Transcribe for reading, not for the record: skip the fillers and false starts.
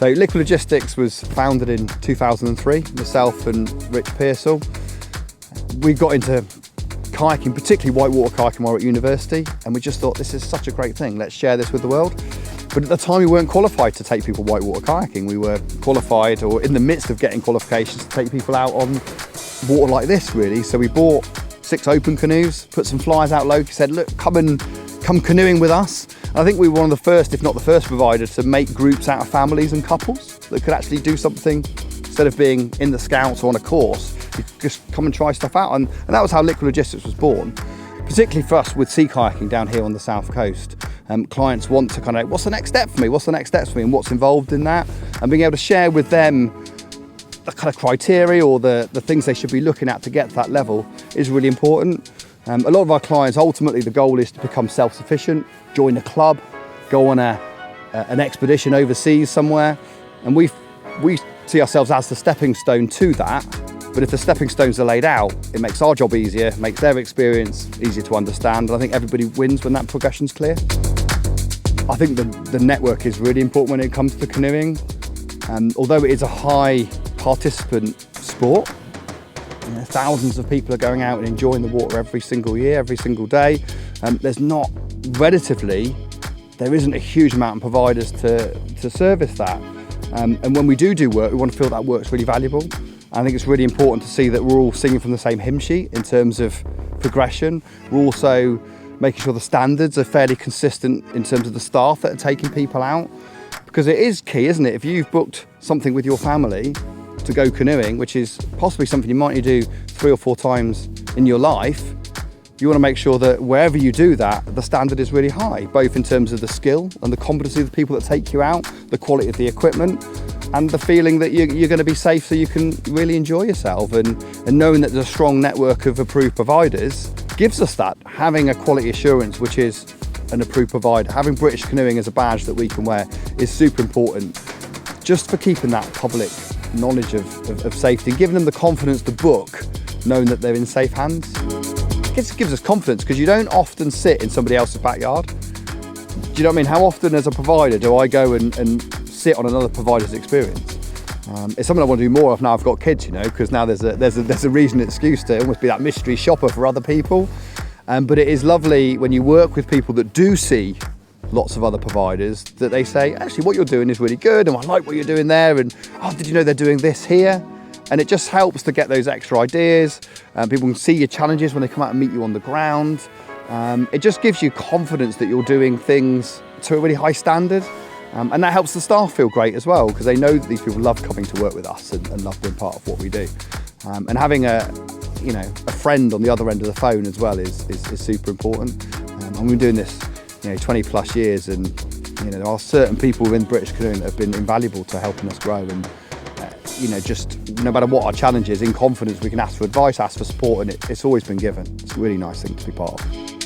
So Liquid Logistics was founded in 2003, myself and Rich Pearsall. We got into kayaking, particularly whitewater kayaking, while at university, and we just thought this is such a great thing, let's share this with the world. But at the time we weren't qualified to take people whitewater kayaking. We were qualified, or in the midst of getting qualifications, to take people out on water like this really. So we bought 6 open canoes, put some flyers out local, said look, come canoeing with us. And I think we were one of the first, if not the first provider, to make groups out of families and couples that could actually do something instead of being in the scouts or on a course. You could just come and try stuff out, and that was how Liquid Logistics was born. Particularly for us with sea kayaking down here on the south coast. Clients want to kind of, what's the next step for me? What's the next steps for me? And what's involved in that? And being able to share with them the kind of criteria or the things they should be looking at to get to that level is really important. A lot of our clients, ultimately the goal is to become self-sufficient, join a club, go on an expedition overseas somewhere. And we see ourselves as the stepping stone to that. But if the stepping stones are laid out, it makes our job easier, makes their experience easier to understand. And I think everybody wins when that progression's clear. I think the network is really important when it comes to canoeing. Although it is a high participant sport, thousands of people are going out and enjoying the water every single year, every single day. There isn't a huge amount of providers to service that. And when we do work, we want to feel that work's really valuable. I think it's really important to see that we're all singing from the same hymn sheet in terms of progression. We're also making sure the standards are fairly consistent in terms of the staff that are taking people out. Because it is key, isn't it? If you've booked something with your family to go canoeing, which is possibly something you might need to do 3 or 4 times in your life, you want to make sure that wherever you do that, the standard is really high, both in terms of the skill and the competency of the people that take you out, the quality of the equipment, and the feeling that you're going to be safe so you can really enjoy yourself. And knowing that there's a strong network of approved providers gives us that. Having a quality assurance, which is an approved provider, having British Canoeing as a badge that we can wear is super important, just for keeping that public knowledge of safety and giving them the confidence to book, knowing that they're in safe hands. It gives us confidence, because you don't often sit in somebody else's backyard. Do you know what I mean? How often as a provider do I go and sit on another provider's experience? It's something I want to do more of now I've got kids, because now there's a reason, excuse to almost be that mystery shopper for other people. But it is lovely when you work with people that do see lots of other providers, that they say, actually what you're doing is really good, and I like what you're doing there, and oh, did you know they're doing this here? And it just helps to get those extra ideas. People can see your challenges when they come out and meet you on the ground. It just gives you confidence that you're doing things to a really high standard. And that helps the staff feel great as well, because they know that these people love coming to work with us and love being part of what we do. And having a friend on the other end of the phone as well is super important. And we've been doing this 20 plus years, and there are certain people within British Canoeing that have been invaluable to helping us grow. And just no matter what our challenge is, in confidence we can ask for advice, ask for support, and it's always been given. It's a really nice thing to be part of.